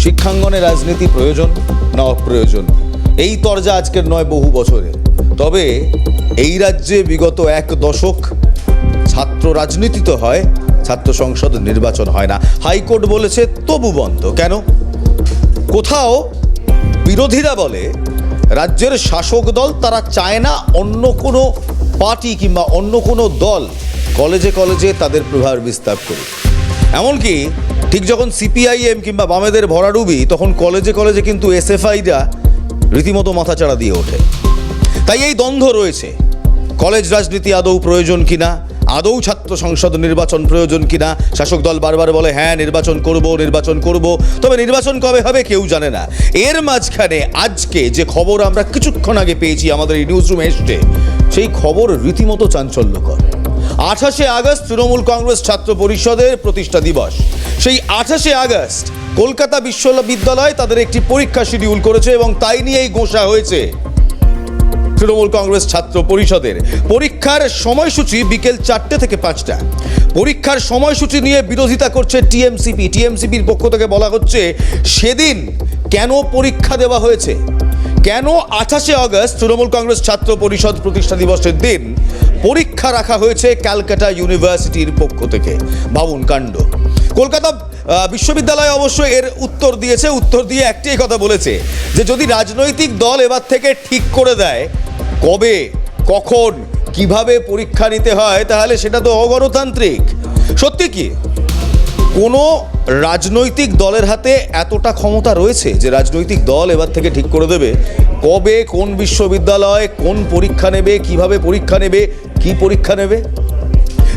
শিক্ষাঙ্গনে রাজনীতি প্রয়োজন না অপ্রয়োজন, এই তরজা আজকের নয়, বহু বছরের। তবে এই রাজ্যে বিগত 1 দশক ছাত্র রাজনীতি তো হয়, ছাত্র সংসদ নির্বাচন হয় না। হাইকোর্ট বলেছে তবু বন্ধ। কেন? কোথাও বিরোধীরা বলে রাজ্যের শাসক দল তারা চায় না অন্য কোনো পার্টি কিংবা অন্য কোনো দল কলেজে কলেজে তাদের প্রভাব বিস্তার করুক। এমনকি ঠিক যখন সিপিআইএম কিংবা বামেদের ভরাডুবি, তখন কলেজে কলেজে কিন্তু এসএফআইরা রীতিমতো মাথাচাড়া দিয়ে ওঠে। তাই এই দ্বন্দ্ব রয়েছে, কলেজ রাজনীতি আদৌ প্রয়োজন কিনা, আদৌ ছাত্র সংসদ নির্বাচন প্রয়োজন কিনা। শাসক দল বারবার বলে হ্যাঁ নির্বাচন করব, তবে নির্বাচন কবে হবে কেউ জানে না। এর মাঝখানে আজকে যে খবর আমরা কিছুক্ষণ আগে পেয়েছি আমাদের এই নিউজ রুমে এসে, সেই খবর রীতিমতো চাঞ্চল্যকর। 28শে আগস্ট তৃণমূল কংগ্রেস ছাত্র পরিষদের প্রতিষ্ঠা দিবস। সেই 28শে আগস্ট কলকাতা বিশ্ববিদ্যালয় তাদের একটি পরীক্ষা শিডিউল করেছে এবং তাই নিয়েই গোঁসা হয়েছে তৃণমূল কংগ্রেস ছাত্র পরিষদের। পরীক্ষার সময়সূচি বিকেল 4টে থেকে 5টা। পরীক্ষার সময়সূচি নিয়ে বিরোধিতা করছে টিএমসিপি। টিএমসিপির পক্ষ থেকে বলা হচ্ছে সেদিন কেন পরীক্ষা দেওয়া হয়েছে, কেন 28শে আগস্ট তৃণমূল কংগ্রেস ছাত্র পরিষদ প্রতিষ্ঠা দিবসের দিন পরীক্ষা রাখা হয়েছে ক্যালকাটা ইউনিভার্সিটির পক্ষ থেকে। ভাবুন কাণ্ড। কলকাতা বিশ্ববিদ্যালয় অবশ্য এর উত্তর দিয়েছে। উত্তর দিয়ে একটাই কথা বলেছে যে যদি রাজনৈতিক দল এবার থেকে ঠিক করে দেয় কবে, কখন, কিভাবে পরীক্ষা নিতে হয়, তাহলে সেটা তো অগণতান্ত্রিক। সত্যি কি কোনো রাজনৈতিক দলের হাতে এতটা ক্ষমতা রয়েছে যে রাজনৈতিক দল এবার থেকে ঠিক করে দেবে কবে কোন বিশ্ববিদ্যালয় কোন পরীক্ষা নেবে, কিভাবে পরীক্ষা নেবে, কি পরীক্ষা নেবে?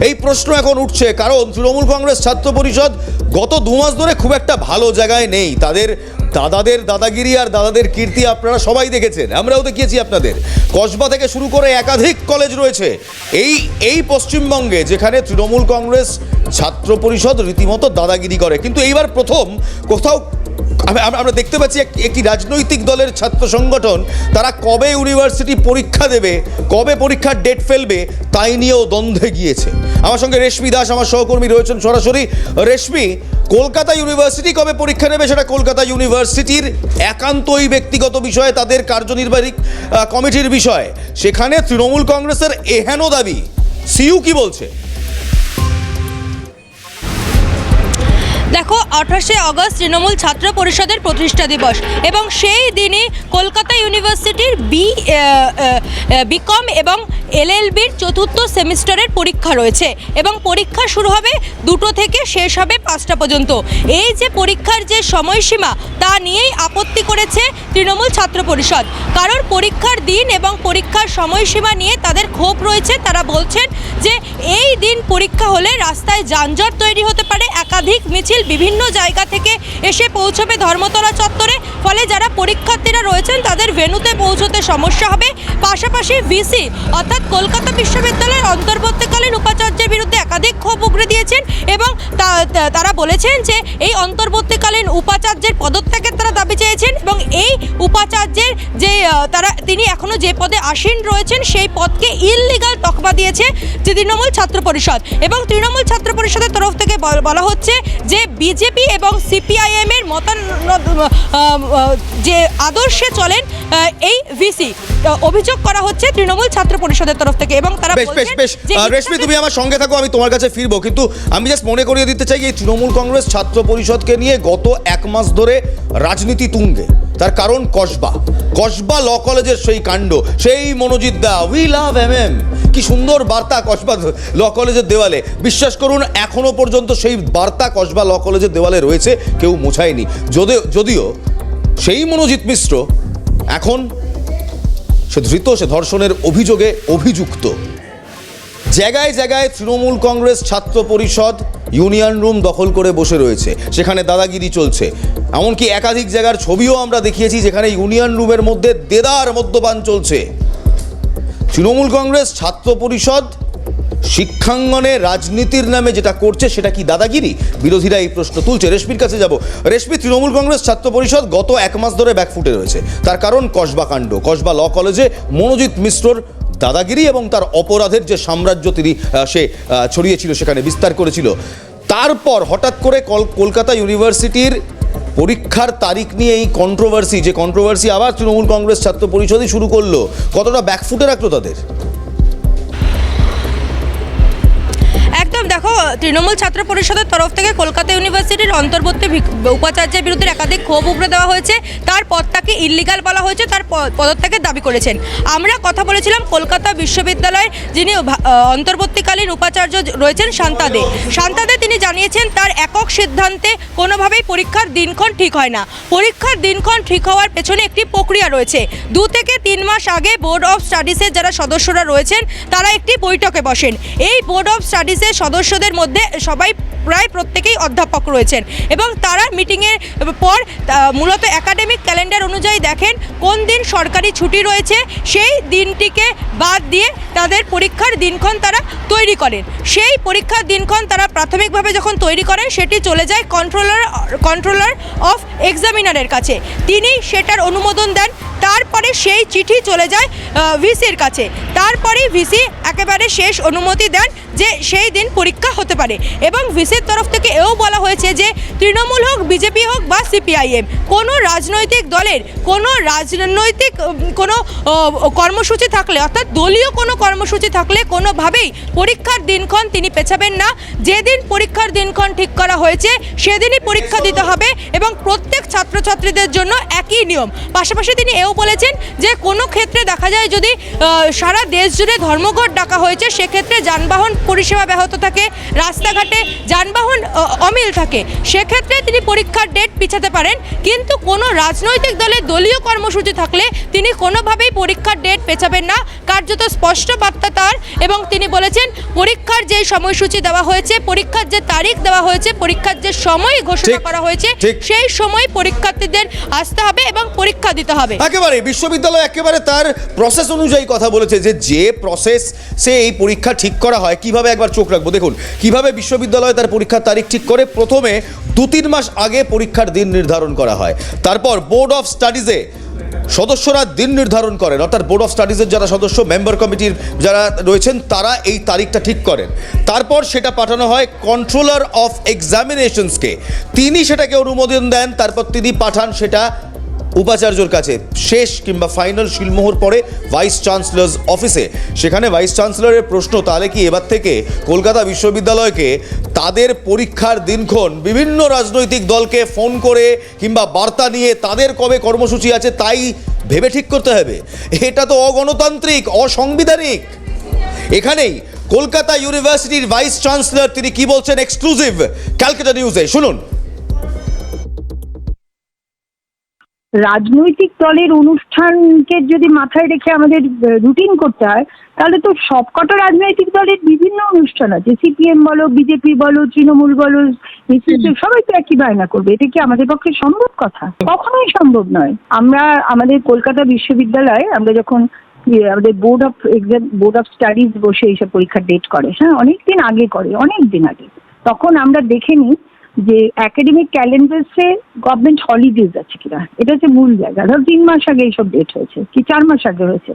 এই প্রশ্ন এখন উঠছে কারণ তৃণমূল কংগ্রেস ছাত্র পরিষদ গত 2 মাস ধরে খুব একটা ভালো জায়গায় নেই। তাদের দাদাদের দাদাগিরি আর দাদাদের কীর্তি আপনারা সবাই দেখেছেন, আমরাও দেখিয়েছি আপনাদের। কসবা থেকে শুরু করে একাধিক কলেজ রয়েছে এই পশ্চিমবঙ্গে যেখানে তৃণমূল কংগ্রেস ছাত্র পরিষদ রীতিমতো দাদাগিরি করে। কিন্তু এইবার প্রথম কোথাও আমরা দেখতে পাচ্ছি একটি রাজনৈতিক দলের ছাত্র সংগঠন তারা কবে ইউনিভার্সিটি পরীক্ষা দেবে, কবে পরীক্ষার ডেট ফেলবে, তাই নিয়েও দ্বন্দ্বে গিয়েছে। আমার সঙ্গে রেশমি দাস আমার সহকর্মী রয়েছেন সরাসরি। রেশমি, কলকাতা ইউনিভার্সিটি কবে পরীক্ষা নেবে সেটা কলকাতা ইউনিভার্সিটির একান্তই ব্যক্তিগত বিষয়, তাদের কার্যনির্বাহী কমিটির বিষয়। সেখানে তৃণমূল কংগ্রেসের এহেন দাবি, সিইউ কি বলছে? দেখো, 28শে আগস্ট তৃণমূল ছাত্র পরিষদের প্রতিষ্ঠা দিবস এবং সেই দিনই কলকাতা ইউনিভার্সিটির বিকম এবং এলএলবির 4র্থ সেমিস্টারের পরীক্ষা রয়েছে এবং পরীক্ষা শুরু হবে 2টো থেকে শেষ হবে 5টা পর্যন্ত। এই যে পরীক্ষার যে সময়সীমা তা নিয়েই আপত্তি করেছে তৃণমূল ছাত্র পরিষদ। কারণ পরীক্ষার দিন এবং পরীক্ষার সময়সীমা নিয়ে তাদের ক্ষোভ রয়েছে। তারা বলছেন যে এই দিন পরীক্ষা হলে রাস্তায় যানজট তৈরি হতে পারে, একাধিক মিছিল বিভিন্ন জায়গা থেকে এসে পৌঁছবে ধর্মতলা চত্বরে, ফলে যারা পরীক্ষার্থীরা রয়েছেন তাদের ভেন্যুতে পৌঁছতে সমস্যা হবে। পাশাপাশি ভিসি অর্থাৎ কলকাতা বিশ্ববিদ্যালয়ের অন্তর্বর্তীকালীন উপাচার্যের বিরুদ্ধে একাধিক ক্ষোভ উগরে দিয়েছেন এবং তারা বলেছেন যে এই অন্তর্বর্তীকালীন উপাচার্যের পদত্যাগের তারা দাবি চেয়েছেন এবং এই উপাচার্যের যে তিনি এখনও যে পদে আসীন রয়েছেন সেই পদকে ইললিগাল তকমা দিয়েছে যে তৃণমূল ছাত্র পরিষদ। এবং তৃণমূল ছাত্র পরিষদের তরফ থেকে বলা হচ্ছে যে বিজেপি এবং সিপিআইএম এর যে আদর্শে চলেন এই ভিসি অভিযোগ করা হচ্ছে তৃণমূল ছাত্র পরিষদের তরফ থেকে। এবং তারা রেশমি, তুমি আমার সঙ্গে থাকো, আমি তোমার কাছে ফিরবো, কিন্তু আমি জাস্ট মনে করিয়ে দিতে চাই এই তৃণমূল কংগ্রেস ছাত্র পরিষদকে নিয়ে গত 1 মাস ধরে রাজনীতি তুঙ্গে। তার কারণ কসবা ল কলেজের সেই কাণ্ড, সেই মনোজিৎ দা উই লাভ এমএম, কি সুন্দর বার্তা কসবা ল কলেজের দেওয়ালে। বিশ্বাস করুন এখনো পর্যন্ত সেই বার্তা কসবা ল কলেজের দেওয়ালে রয়েছে, কেউ মোছায়নি। যদিও সেই মনোজিৎ মিশ্র এখন সে ধৃত, সে ধর্ষণের অভিযোগে অভিযুক্ত। জায়গায় জায়গায় তৃণমূল কংগ্রেস ছাত্র পরিষদ ইউনিয়ন রুম দখল করে বসে রয়েছে, সেখানে দাদাগিরি চলছে। এমনকি একাধিক জায়গার ছবিও আমরা দেখিয়েছি যেখানে ইউনিয়ন রুমের মধ্যে দেদার মদ্যপান চলছে। তৃণমূল কংগ্রেস ছাত্র পরিষদ শিক্ষাঙ্গনে রাজনীতির নামে যেটা করছে সেটা কি দাদাগিরি? বিরোধীরা এই প্রশ্ন তুলছে। রেশমির কাছে যাব। রেশমি, তৃণমূল কংগ্রেস ছাত্র পরিষদ গত 1 মাস ধরে ব্যাকফুটে রয়েছে। তার কারণ কসবা কাণ্ড, কসবা ল কলেজে মনোজিৎ মিশ্রর দাদাগিরি এবং তার অপরাধের যে সাম্রাজ্য তিনি ছড়িয়েছিল, সেখানে বিস্তার করেছিল। তারপর হঠাৎ করে কলকাতা ইউনিভার্সিটির পরীক্ষার তারিখ নিয়ে এই কন্ট্রোভার্সি, যে কন্ট্রোভার্সি আবার তৃণমূল কংগ্রেস ছাত্র পরিষদই শুরু করলো, কতটা ব্যাকফুটে রাখলো তাদের? একদম, দেখো, তৃণমূল ছাত্র পরিষদের তরফ থেকে কলকাতা ইউনিভার্সিটির অন্তর্বর্তী উপাচার্যের বিরুদ্ধে একাধিক ক্ষোভ উগড়ে দেওয়া হয়েছে। তার পদটাকে ইল্লিগাল বলা হয়েছে, তার পদত্যাগের দাবি করেছেন। আমরা কথা বলেছিলাম কলকাতা বিশ্ববিদ্যালয়ের যিনি অন্তর্বর্তীকালীন উপাচার্য রয়েছেন শান্তা দে। শান্তা দে তিনি জানিয়েছেন তার একক সিদ্ধান্তে কোনোভাবেই পরীক্ষার দিনক্ষণ ঠিক হয় না। পরীক্ষার দিনক্ষণ ঠিক হওয়ার পেছনে একটি প্রক্রিয়া রয়েছে। 2 থেকে 3 মাস আগে বোর্ড অফ স্টাডিজের যারা সদস্যরা রয়েছেন তারা একটি বৈঠকে বসেন। এই বোর্ড অফ স্টাডিজের সদস্যদের মধ্যে সবাই প্রায় প্রত্যেকেই অধ্যাপক রয়েছেন এবং তারা মিটিংয়ের পর মূলত একাডেমিক ক্যালেন্ডার অনুযায়ী দেখেন কোন দিন সরকারি ছুটি রয়েছে, সেই দিনটিকে বাদ দিয়ে তাদের পরীক্ষার দিনক্ষণ তারা তৈরি করেন। সেই পরীক্ষার দিনক্ষণ তারা প্রাথমিকভাবে যখন তৈরি করেন সেটি চলে যায় কন্ট্রোলার অফ এক্সামিনারের কাছে। তিনি সেটার অনুমোদন দেন। তারপরে সেই চিঠি চলে যায় ভিসির কাছে। তারপরেই ভিসি একেবারে শেষ অনুমতি দেন যে সেই দিন পরীক্ষা হতে পারে। এবং ভিসির তরফ থেকে এও বলা হয়েছে যে তৃণমূল হোক, বিজেপি হোক বা সিপিআইএম, কোনো রাজনৈতিক দলের কোনো কর্মসূচি থাকলে, অর্থাৎ দলীয় কোনো কর্মসূচি থাকলে কোনোভাবেই পরীক্ষার দিনক্ষণ তিনি পেছাবেন না। যেদিন পরীক্ষার দিনক্ষণ ঠিক করা হয়েছে সেদিনই পরীক্ষা দিতে হবে এবং প্রত্যেক ছাত্রছাত্রীদের জন্য একই নিয়ম। পাশাপাশি তিনি এও বলেছেন যে কোনো ক্ষেত্রে দেখা যায় যদি সারা দেশ জুড়ে ধর্মঘট ডাকা হয়েছে, সেক্ষেত্রে যানবাহন পরিষেবা ব্যাহত থাকে, রাস্তাঘাটে যানবাহন অমিল থাকে, সেক্ষেত্রে তিনি পরীক্ষার ডেট পিছাতে পারেন। কিন্তু কোনো রাজনৈতিক দলের দলীয় কর্মসূচি থাকলে তিনি কোনোভাবেই পরীক্ষার ডেট পেছাবেন না, কার্যত স্পষ্ট বার্তা তার। এবং তিনি বলেছেন পরীক্ষার যে সময়সূচি দেওয়া হয়েছে, পরীক্ষার যে তারিখ দেওয়া হয়েছে, পরীক্ষার যে সময় ঘোষণা করা হয়েছে, সেই সময় পরীক্ষার্থীদের আসতে হবে এবং পরীক্ষা দিতে হবে। একেবারে বিশ্ববিদ্যালয় একেবারে তার প্রসেস অনুযায়ী কথা বলেছে, যে প্রসেস সে এই পরীক্ষা ঠিক করা হয় কিভাবে, একবার চোখ রাখবো। দেখুন কিভাবে বিশ্ববিদ্যালয় তার পরীক্ষার তারিখ ঠিক করে। প্রথমে 2-3 মাস আগে পরীক্ষার দিন নির্ধারণ করা হয়। তারপর বোর্ড অফ স্টাডিজে সদস্যরা দিন নির্ধারণ করেন, অর্থাৎ বোর্ড অফ স্টাডিজের যারা সদস্য, মেম্বার কমিটির যারা রয়েছেন, তারা এই তারিখটা ঠিক করেন। তারপর সেটা পাঠানো হয় কন্ট্রোলার অফ এক্সামিনেশনসকে, তিনি সেটাকে অনুমোদন দেন। তারপর তিনি পাঠান সেটা উপাচার্যর কাছে। শেষ কিংবা ফাইনাল শিলমোহর পড়ে ভাইস চ্যান্সেলর্স অফিসে। সেখানে ভাইস চ্যান্সেলরের প্রশ্ন, তাহলে কি এবার থেকে কলকাতা বিশ্ববিদ্যালয়কে তাদের পরীক্ষার দিনক্ষণ বিভিন্ন রাজনৈতিক দলকে ফোন করে কিংবা বার্তা নিয়ে তাদের কবে কর্মসূচি আছে তাই ভেবে ঠিক করতে হবে? এটা তো অগণতান্ত্রিক, অসাংবিধানিক। এখানেই কলকাতা ইউনিভার্সিটির ভাইস চ্যান্সেলর তিনি কি বলছেন এক্সক্লুসিভ ক্যালকাটা নিউজে শুনুন। রাজনৈতিক দলের অনুষ্ঠানকে যদি মাথায় রেখে আমাদের রুটিন করতে হয়, তাহলে তো সবকটা রাজনৈতিক দলের বিভিন্ন অনুষ্ঠান আছে। সিপিএম বলো, বিজেপি বলো, তৃণমূল বলো, সবাই তো একই বায়না করবে। এটা কি আমাদের পক্ষে সম্ভব কথা? কখনোই সম্ভব নয়। আমরা আমাদের কলকাতা বিশ্ববিদ্যালয়ে আমরা যখন আমাদের বোর্ড অফ স্টাডিজ বসে এইসব পরীক্ষার ডেট করে, হ্যাঁ, অনেকদিন আগে করে, অনেকদিন আগে, তখন আমরা দেখে নিই যে একাডেমিক ক্যালেন্ডার্সে গভর্নমেন্ট হলিডেজ আছে কিনা। এটা হচ্ছে মূল জায়গা। ধর 3 মাস আগে এইসব ডেট হয়েছে কি 4 মাস আগে হয়েছে,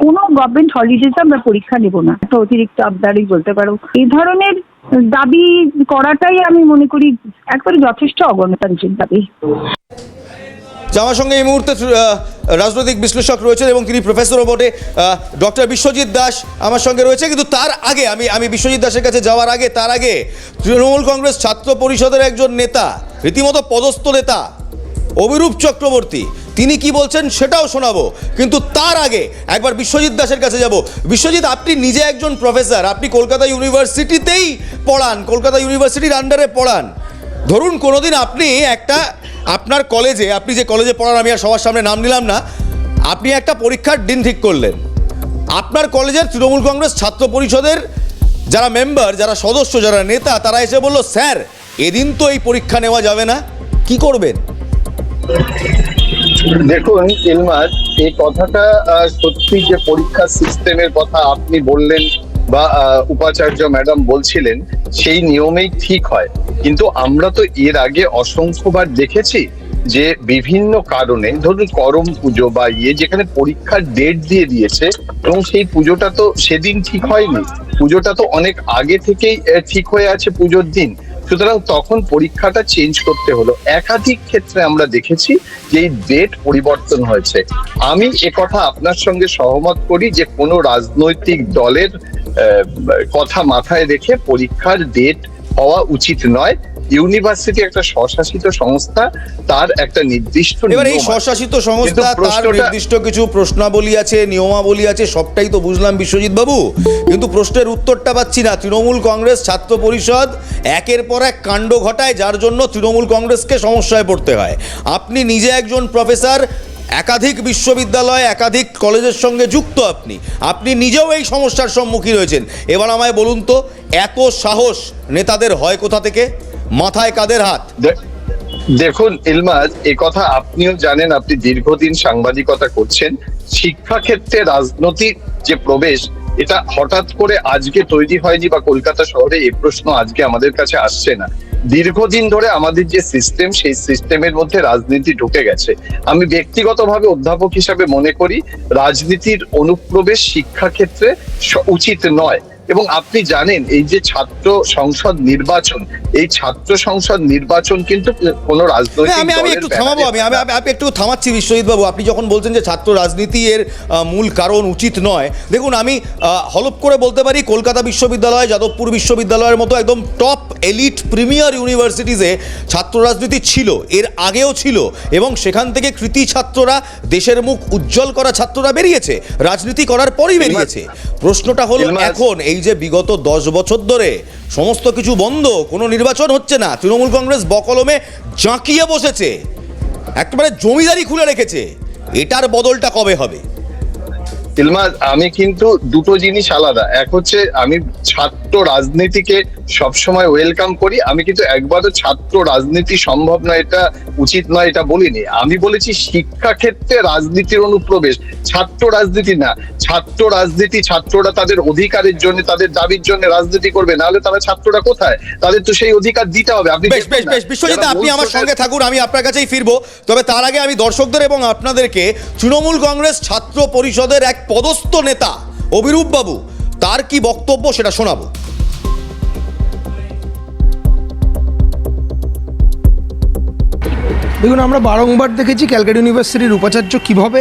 কোনো গভর্নমেন্ট হলিডেজে আমরা পরীক্ষা নেব না, একটা অতিরিক্ত আবদারই বলতে পারো। এই ধরনের দাবি করাটাই আমি মনে করি একবারে যথেষ্ট অগণতান্ত্রিক দাবি। আমার সঙ্গে এই মুহূর্তে রাজনৈতিক বিশ্লেষক রয়েছেন এবং তিনি প্রফেসরও বটে, ডক্টর বিশ্বজিৎ দাস আমার সঙ্গে রয়েছে। কিন্তু তার আগে আমি বিশ্বজিৎ দাসের কাছে যাওয়ার আগে তার আগে তৃণমূল কংগ্রেস ছাত্র পরিষদের একজন নেতা, রীতিমতো পদস্থ নেতা অভিরূপ চক্রবর্তী, তিনি কি বলছেন সেটাও শোনাবো। কিন্তু তার আগে একবার বিশ্বজিৎ দাসের কাছে যাব। বিশ্বজিৎ, আপনি নিজে একজন প্রফেসর, আপনি কলকাতা ইউনিভার্সিটিতেই পড়ান, কলকাতা ইউনিভার্সিটির আন্ডারে পড়ান। ধরুন কোনোদিন আপনি আপনার কলেজে, আপনি যে কলেজে পড়ান, আমি আর সবার সামনে নাম নিলাম না, আপনি একটা পরীক্ষার দিন ঠিক করলেন। আপনার কলেজের তৃণমূল কংগ্রেস ছাত্র পরিষদের যারা মেম্বার, যারা সদস্য, যারা নেতা, তারা এসে বলল স্যার এদিন তো এই পরীক্ষা নেওয়া যাবে না, কি করবেন? দেখুন ইলমাজ, এই কথাটা সত্যি যে পরীক্ষা সিস্টেমের কথা আপনি বললেন বা উপাচার্য ম্যাডাম বলছিলেন, সেই নিয়মেই ঠিক হয়। কিন্তু আমরা তো এর আগে অসংখ্যবার দেখেছি যে বিভিন্ন কারণে, ধরুন করম পুজো বা যেখানে পরীক্ষার ডেট দিয়ে দিয়েছে এবং সেই পুজোটা তো সেদিন ঠিক হয়নি, পুজোটা তো অনেক আগে থেকেই ঠিক হয়ে আছে পুজোর দিন। সুতরাং তখন পরীক্ষাটা চেঞ্জ করতে হলো। একাধিক ক্ষেত্রে আমরা দেখেছি যে এই ডেট পরিবর্তন হয়েছে। আমি একথা আপনার সঙ্গে সহমত করি যে কোনো রাজনৈতিক দলের কথা মাথায় রেখে পরীক্ষার ডেট হওয়া উচিত নয়। ইউনিভার্সিটি একটা স্বশাসিত সংস্থা, তার একটা নির্দিষ্ট এবার এই নিয়ম আছে। স্বশাসিত সংস্থা, তার প্রশ্নটা- নির্দিষ্ট কিছু প্রশ্নাবলী আছে, নিয়মাবলী আছে, সবটাই তো বুঝলাম বিশ্বজিৎ বাবু, কিন্তু প্রশ্নের উত্তরটা পাচ্ছি না। তৃণমূল কংগ্রেস ছাত্র পরিষদ একের পর এক কাণ্ড ঘটায়, যার জন্য তৃণমূল কংগ্রেসকে সমস্যায় পড়তে হয়। আপনি নিজে একজন প্রফেসর, একাধিক বিশ্ববিদ্যালয়, একাধিক কলেজের সঙ্গে যুক্ত, আপনি নিজেও এই সমস্যার সম্মুখীন হয়েছেন। এবার আমায় বলুন তো, এত সাহস নেতাদের হয় কোথা থেকে? মাথায় কাদের হাত? দেখুন ইলমাজ, এ কথা আপনিও জানেন, আপনি দীর্ঘদিন সাংবাদিকতা করছেন। শিক্ষাক্ষেত্রে রাজনৈতিক যে প্রবেশ, এটা হঠাৎ করে আজকে তৈরি হয়নি, বা কলকাতা শহরে এই প্রশ্ন আজকে আমাদের কাছে আসছে না। দীর্ঘদিন ধরে আমাদের যে সিস্টেম, সেই সিস্টেমের মধ্যে রাজনীতি ঢুকে গেছে। আমি ব্যক্তিগতভাবে অধ্যাপক হিসাবে মনে করি রাজনীতির অনুপ্রবেশ শিক্ষাক্ষেত্রে উচিত নয়। এবং আপনি জানেন এই যে ছাত্র সংসদ নির্বাচন, এই ছাত্র সংসদ নির্বাচন কিন্তু কোনো রাজনৈতিক আমি দলের একটু থামাবো, আমি একটু থামাচ্ছি বিশ্বজিৎ বাবু। আপনি যখন বলছেন যে ছাত্র রাজনীতি এর মূল কারণ উচিত নয়, দেখুন আমি হলপ করে বলতে পারি কলকাতা বিশ্ববিদ্যালয়, যাদবপুর বিশ্ববিদ্যালয়ের মতো একদম টপ এলিট প্রিমিয়ার ইউনিভার্সিটিজে ছাত্র রাজনীতি ছিল, এর আগেও ছিল, এবং সেখান থেকে কৃতি ছাত্ররা, দেশের মুখ উজ্জ্বল করা ছাত্ররা বেরিয়েছে, রাজনীতি করার পরই বেরিয়েছে। প্রশ্নটা হলো এখন এই যে বিগত 10 বছর ধরে সমস্ত কিছু বন্ধ, কোনো নির্বাচন হচ্ছে না, তৃণমূল কংগ্রেস বকলমে জাঁকিয়ে বসেছে, একেবারে জমিদারি খুলে রেখেছে, এটার বদলটা কবে হবে? ইলমাজ, আমি কিন্তু দুটো জিনিস আলাদা। এক হচ্ছে আমি ছাত্র রাজনীতিকে সবসময় ওয়েলকাম করি, আমি কিন্তু একবারও ছাত্র রাজনীতি সম্ভব নয়, এটা উচিত নয়, এটা বলিনি। আমি বলেছি শিক্ষাক্ষেত্রে রাজনীতির অনুপ্রবেশ, ছাত্র রাজনীতি না। ছাত্র রাজনীতি, ছাত্ররা তাদের অধিকারের জন্য, তাদের দাবির জন্য রাজনীতি করবে, নাহলে তারা ছাত্ররা কোথায়? তাদের তো সেই অধিকার দিতে হবে। আপনি বেশ বেশ বেশ বিশ্বজিৎ, আপনি আমার সঙ্গে থাকুন, আমি আপনার কাছেই ফিরবো। তবে তার আগে আমি দর্শকদের এবং আপনাদেরকে তৃণমূল কংগ্রেস ছাত্র পরিষদের এক পদস্থ নেতা অভিরূপ বাবু, তার কি বক্তব্য সেটা শোনাবো। দেখুন, আমরা বারংবার দেখেছি ক্যালকাটা ইউনিভার্সিটির উপাচার্য কীভাবে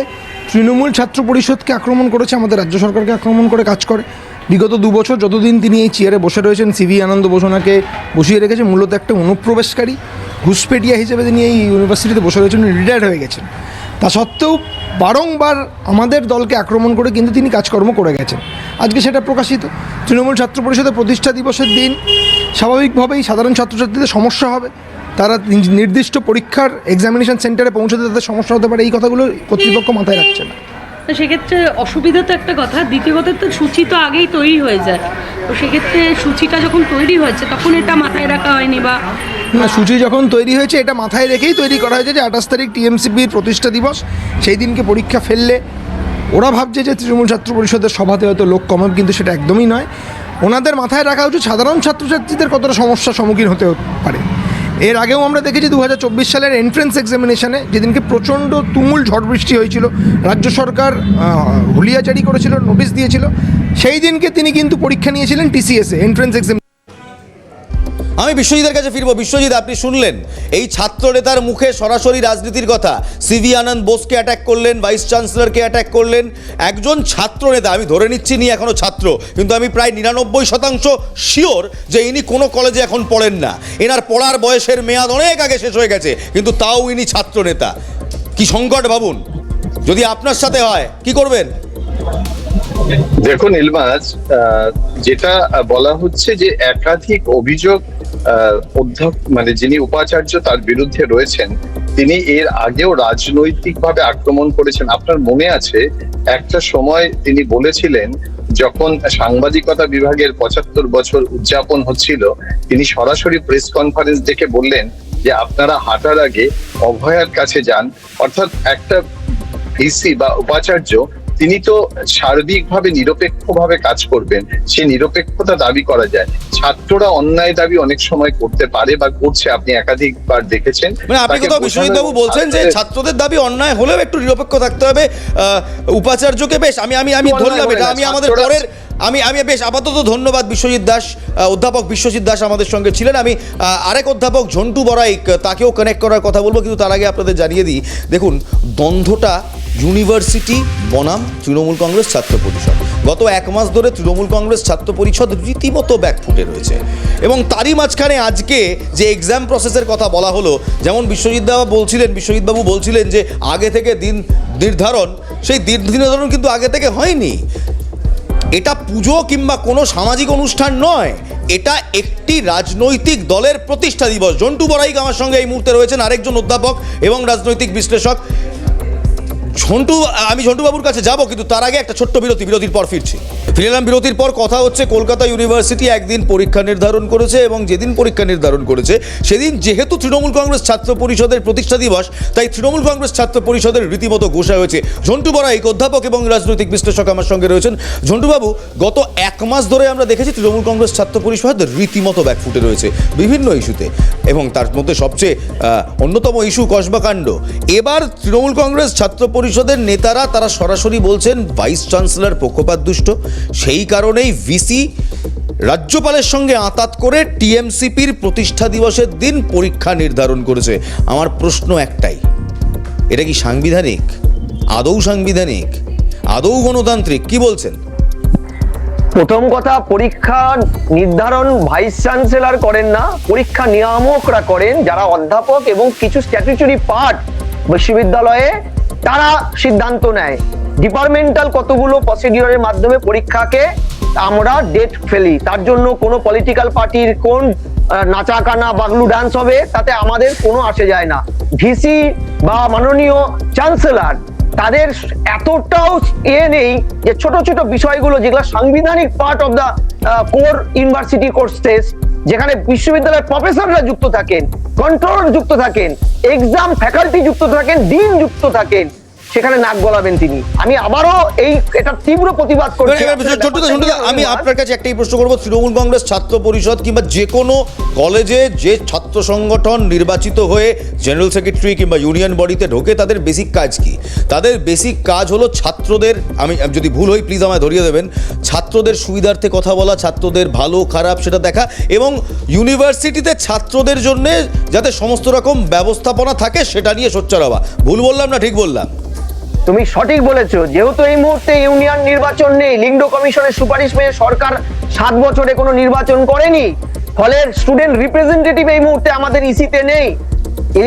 তৃণমূল ছাত্র পরিষদকে আক্রমণ করেছে, আমাদের রাজ্য সরকারকে আক্রমণ করে কাজ করে। বিগত 2 বছর যতদিন তিনি এই চেয়ারে বসে রয়েছেন, সিভি আনন্দ বোস ওনাকে বসিয়ে রেখেছে মূলত একটা অনুপ্রবেশকারী, ঘুষপেটিয়া হিসেবে তিনি এই ইউনিভার্সিটিতে বসে রয়েছেন, রিটায়ার্ড হয়ে গেছেন। তা সত্ত্বেও বারংবার আমাদের দলকে আক্রমণ করে কিন্তু তিনি কাজকর্ম করে গেছেন। আজকে সেটা প্রকাশিত। তৃণমূল ছাত্র পরিষদের প্রতিষ্ঠা দিবসের দিন স্বাভাবিকভাবেই সাধারণ ছাত্রছাত্রীদের সমস্যা হবে, তারা নির্দিষ্ট পরীক্ষার এক্সামিনেশন সেন্টারে পৌঁছতে তাদের সমস্যা হতে পারে, এই কথাগুলো কর্তৃপক্ষ মাথায় রাখছে না। তো সেক্ষেত্রে অসুবিধা তো একটা কথা, দ্বিতীয় কথা তো সূচি তো আগেই তৈরি হয়ে যায়, তো সেক্ষেত্রে সূচিটা যখন তৈরি হয়েছে তখন এটা মাথায় রাখা হয়নি, বা না, সূচি যখন তৈরি হয়েছে এটা মাথায় রেখেই তৈরি করা হয়েছে যে 28 তারিখ টিএমসিপির প্রতিষ্ঠা দিবস, সেই দিনকে পরীক্ষা ফেললে ওরা ভাবছে যে তৃণমূল ছাত্র পরিষদের সভাতে হয়তো লোক কমে, কিন্তু সেটা একদমই নয়। ওনাদের মাথায় রাখা উচিত সাধারণ ছাত্রছাত্রীদের কতটা সমস্যার সম্মুখীন হতে পারে। এর আগেও আমরা দেখেছি 2024 সালের এন্ট্রেন্স এক্সামিনেশনে যেদিনকে প্রচণ্ড তুমুল ঝড় বৃষ্টি হয়েছিল, রাজ্য সরকার হুলিয়া জারি করেছিল, নোটিশ দিয়েছিল, সেই দিনকে তিনি কিন্তু পরীক্ষা নিয়েছিলেন টিসিএসে, এন্ট্রেন্স এক্সাম। আমি বিশ্বজিতের কাছে ফিরবো। বিশ্বজিৎ, আপনি শুনলেন এই ছাত্র নেতার মুখে সরাসরি রাজনীতির কথা। সিভি আনন্দ বোসকে অ্যাটাক করলেন, ভাইস চ্যান্সেলরকে অ্যাটাক করলেন। একজন ছাত্র নেতা, আমি ধরে নিচ্ছি নি এখনো ছাত্র, কিন্তু আমি প্রায় 99% শিওর যে ইনি কোনো কলেজে এখন পড়েন না, এনার পড়ার বয়সের মেয়াদ অনেক আগে শেষ হয়ে গেছে, কিন্তু তাও ইনি ছাত্র নেতা। কি সংকট ভাবুন, যদি আপনার সাথে হয় কি করবেন? দেখুন ইলমাজ, যেটা বলা হচ্ছে যে একাধিক অভিযোগ অধ্যক্ষ মানে যিনি উপাচার্য তার বিরুদ্ধে রয়েছেন, তিনি এর আগেও রাজনৈতিকভাবে আক্রমণ করেছেন। আপনার মনে আছে একটা সময় তিনি বলেছিলেন, যখন সাংবাদিকতা বিভাগের 75 বছর উদযাপন হচ্ছিল, তিনি সরাসরি প্রেস কনফারেন্স ডেকে বললেন যে আপনারা হাঁটার আগে অভয়ার কাছে যান। অর্থাৎ একটা ভিসি বা উপাচার্য তিনি তো সার্বিকভাবে নিরপেক্ষভাবে কাজ করবেন, সে নিরপেক্ষতা দাবি করা যায়। ছাত্ররা অন্যায় দাবি অনেক সময় করতে পারে বা করছে, আপনি একাধিকবার দেখেছেন। মানে আপনি কোথাও বিশ্বজিৎ বাবু বলছেন যে ছাত্রদের দাবি অন্যায় হলেও একটু নিরপেক্ষ থাকতে হবে উপাচার্যকে। বেশ, আমি ধরলাম এটা। আমি আমাদের আমি বেশ আপাতত ধন্যবাদ বিশ্বজিৎ দাস, অধ্যাপক বিশ্বজিৎ দাস আমাদের সঙ্গে ছিলেন। আমি আরেক অধ্যাপক ঝন্টু বড়াইক তাকেও কানেক্ট করার কথা বলবো, কিন্তু তার আগে আপনাদের জানিয়ে দিই, দেখুন দ্বন্দ্বটা ইউনিভার্সিটি বনাম তৃণমূল কংগ্রেস ছাত্র পরিষদ। গত এক মাস ধরে তৃণমূল কংগ্রেস ছাত্র পরিষদ রীতিমতো ব্যাকফুটে রয়েছে, এবং তারই মাঝখানে আজকে যে এক্সাম প্রসেসের কথা বলা হলো, যেমন বিশ্বজিৎবাবু বলছিলেন যে আগে থেকে দিন নির্ধারণ, সেই দিন নির্ধারণ কিন্তু আগে থেকে হয়নি। এটা পুজো কিংবা কোনো সামাজিক অনুষ্ঠান নয়, এটা একটি রাজনৈতিক দলের প্রতিষ্ঠা দিবস। ঝন্টু বড়াইক আমার সঙ্গে এই মুহূর্তে রয়েছেন, আরেকজন অধ্যাপক এবং রাজনৈতিক বিশ্লেষক। আমি ঝন্টুবাবুর কাছে যাব, কিন্তু তার আগে একটা ছোট্ট বিরতির পর ফিরে এলাম। বিরতির পর কথা হচ্ছে, কলকাতা ইউনিভার্সিটি একদিন পরীক্ষা নির্ধারণ করেছে, এবং যেদিন পরীক্ষা নির্ধারণ করেছে সেদিন যেহেতু তৃণমূল কংগ্রেস ছাত্র পরিষদের প্রতিষ্ঠা দিবস, তাই তৃণমূল কংগ্রেস ছাত্র পরিষদের রীতিমতো ঘোষা হয়েছে। ঝন্টু বড়াইক অধ্যাপক এবং রাজনৈতিক বিশ্লেষক আমার সঙ্গে রয়েছেন। ঝন্টুবাবু, গত এক মাস ধরে আমরা দেখেছি তৃণমূল কংগ্রেস ছাত্র পরিষদ রীতিমতো ব্যাকফুটে রয়েছে বিভিন্ন ইস্যুতে, এবং তার মধ্যে সবচেয়ে অন্যতম ইস্যু কসবাকাণ্ড। এবার তৃণমূল কংগ্রেস ছাত্র পরিষদের নেতারা তারা সরাসরি বলছেন ভাইস চ্যান্সেলর পক্ষপাতদুষ্ট, সেই কারণেই ভিসি রাজ্যপালের সঙ্গে আঁতাত করে টিএমসিপির প্রতিষ্ঠা দিবসের দিন পরীক্ষা নির্ধারণ করেছে। আমার প্রশ্ন একটাই, এটা কি সাংবিধানিক? আদৌ সাংবিধানিক? আদৌ গণতান্ত্রিক? কি বলছেন? প্রথম কথা, পরীক্ষা নির্ধারণ ভাইস চ্যান্সেলর করেন না, পরীক্ষা নিয়ামকরা করেন, যারা অধ্যাপক এবং কিছু স্ট্যাটিউটরি পার্ট বিশ্ববিদ্যালয়ে তারা সিদ্ধান্ত নেয়। ডিপার্টমেন্টাল কতগুলো প্রসিডিওরের মাধ্যমে পরীক্ষাকে আমরা ডেট ফেলি, তার জন্য কোনো পলিটিক্যাল পার্টির কোন নাচাকানা বাগলু ডান্স হবে তাতে আমাদের কোনো আসে যায় না। ভিসি বা মাননীয় চ্যান্সেলর তাদের এতটাও নেই যে ছোট ছোট বিষয়গুলো যেগুলো সাংবিধানিক part of the core university courses, যেখানে বিশ্ববিদ্যালয়ের প্রফেসররা যুক্ত থাকেন, কন্ট্রোলার যুক্ত থাকেন, এক্সাম ফ্যাকাল্টি যুক্ত থাকেন, ডিন যুক্ত থাকেন, সেখানে নাক গলাবেন তিনি। আমি আবারও এটা তীব্র প্রতিবাদ করছি। আমি আপনার কাছে একটাই প্রশ্ন করবো, তৃণমূল কংগ্রেস ছাত্র পরিষদ কিংবা যে কোনো কলেজে যে ছাত্র সংগঠন নির্বাচিত হয়ে জেনারেল সেক্রেটারি কিংবা ইউনিয়ন বডিতে ঢোকে, তাদের বেসিক কাজ কি? তাদের বেসিক কাজ হলো ছাত্রদের, আমি যদি ভুল হই প্লিজ আমায় ধরিয়ে দেবেন, ছাত্রদের সুবিধার্থে কথা বলা, ছাত্রদের ভালো খারাপ সেটা দেখা, এবং ইউনিভার্সিটিতে ছাত্রদের জন্য যাতে সমস্ত রকম ব্যবস্থাপনা থাকে সেটা নিয়ে সোচ্চার হওয়া। ভুল বললাম না ঠিক বললাম? তুমি সঠিক বলেছো। যেহেতু এই মুহূর্তে ইউনিয়ন নির্বাচন নেই, লিঙ্গ কমিশনের সুপারিশ পেয়ে সরকার 7 বছরে কোনো নির্বাচন করেনি, ফলে স্টুডেন্ট রিপ্রেজেন্টেটিভ এই মুহূর্তে আমাদের ইসিতে নেই।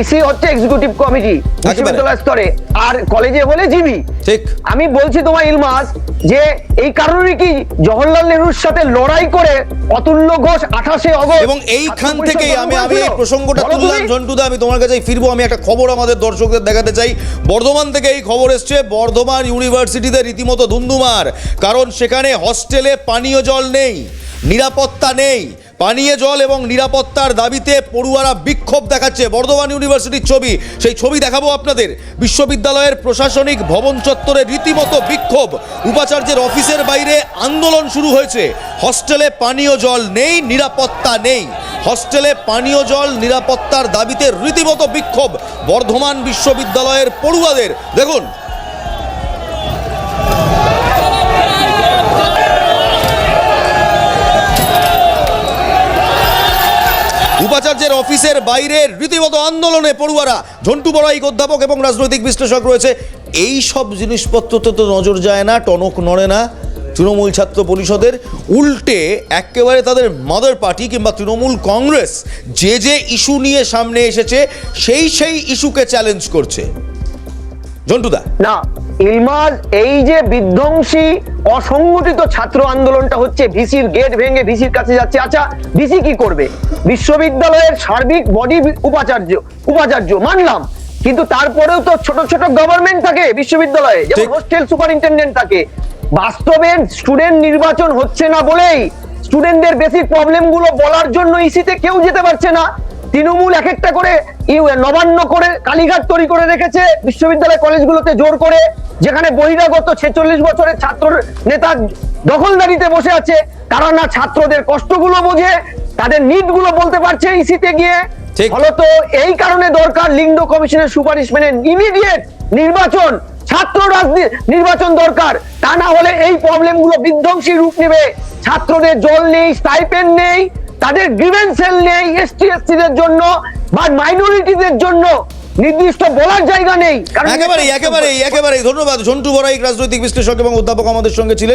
ইসি হচ্ছে এক্সিকিউটিভ কমিটি বিশ্ববিদ্যালয় স্তরে, আর কলেজে হলে জিবি। ঠিক। আমি বলছি তোমার ইলমাস, যে এই কারণে কি জওহরলাল নেহরুর সাথে লড়াই করে অতুল্য ঘোষ 28 অগস্ট, এবং এইখান থেকেই আমি এই প্রসঙ্গটা তুললাম। ঝন্টুদা, আমি তোমার কাছে ফিরবো। আমি একটা খবর আমাদের দর্শকদের দেখাতে চাই। বর্ধমান থেকে এই খবর এসছে, বর্ধমান ইউনিভার্সিটিতে রীতিমতো ধুন্ধুমার, কারণ সেখানে হস্টেলে পানীয় জল নেই, নিরাপত্তা নেই। পানীয় জল এবং নিরাপত্তার দাবিতে পড়ুয়ারা বিক্ষোভ দেখাচ্ছে। বর্ধমান ইউনিভার্সিটির ছবি, সেই ছবি দেখাবো আপনাদের। বিশ্ববিদ্যালয়ের প্রশাসনিক ভবন চত্বরে রীতিমতো বিক্ষোভ, উপাচার্যের অফিসের বাইরে আন্দোলন শুরু হয়েছে। হস্টেলে পানীয় জল নেই, নিরাপত্তা নেই। হস্টেলে পানীয় জল নিরাপত্তার দাবিতে রীতিমতো বিক্ষোভ বর্ধমান বিশ্ববিদ্যালয়ের পড়ুয়াদের। দেখুন, উপাচার্যের অফিসের বাইরে রীতিমতো আন্দোলনে পড়ুয়ারা। ঝন্টু বড়াইক অধ্যাপক এবং রাজনৈতিক বিশ্লেষক রয়েছে। এই সব জিনিসপত্রতে তো নজর যায় না, টনক নড়ে না তৃণমূল ছাত্র পরিষদের। উল্টে একেবারে তাদের মাদার পার্টি কিংবা তৃণমূল কংগ্রেস যে ইস্যু নিয়ে সামনে এসেছে সেই ইস্যুকে চ্যালেঞ্জ করছে। ঝন্টুদা, না ইলমাজ, এই যে বিধ্বংসী অসংগঠিত ছাত্র আন্দোলনটা হচ্ছে, ভিসির গেট ভেঙে ভিসির কাছে যাচ্ছে। আচ্ছা, ভিসি কি করবে? বিশ্ববিদ্যালয়ের সার্বিক বডি উপাচার্য মানলাম, কিন্তু তারপরেও তো ছোট ছোট গভর্নমেন্ট থাকে বিশ্ববিদ্যালয়ে, যেমন হোস্টেল সুপারিনটেন্ডেন্ট থাকে। বাস্তবে স্টুডেন্ট নির্বাচন হচ্ছে না বলেই স্টুডেন্টদের বেসিক প্রবলেম গুলো বলার জন্য ইসিতে কেউ যেতে পারছে না। তৃণমূল এক একটা করে নবান্ন করে কালীঘাট তৈরি করে রেখেছে বিশ্ববিদ্যালয় কলেজগুলোতে জোর করে, যেখানে বহিরাগত 46 বছরের ছাত্র নেতা দখলদারিতে বসে আছে। তারা না ছাত্রদের কষ্টগুলো বোঝে, তাদের নিড গুলো বলতে পারছে ইসিতে গিয়ে। ফলত এই কারণে দরকার লিঙ্গ কমিশনের সুপারিশ মেনে ইমিডিয়েট নির্বাচন। ছাত্র নির্বাচন দরকার, তা না হলে এই প্রবলেমগুলো বিধ্বংসী রূপ নেবে। ছাত্রদের জল নেই, স্টাইপেন্ড নেই, তাদের গ্রিভেন্স সেল নেই, এসটি এসসিদের জন্য বা মাইনরিটিদের জন্য নির্দিষ্ট বলার জায়গা নেই। একেবারেই ধন্যবাদ। ঝন্টু বড়াইক রাজনৈতিক বিশ্লেষক এবং অধ্যাপক আমাদের সঙ্গে ছিলেন।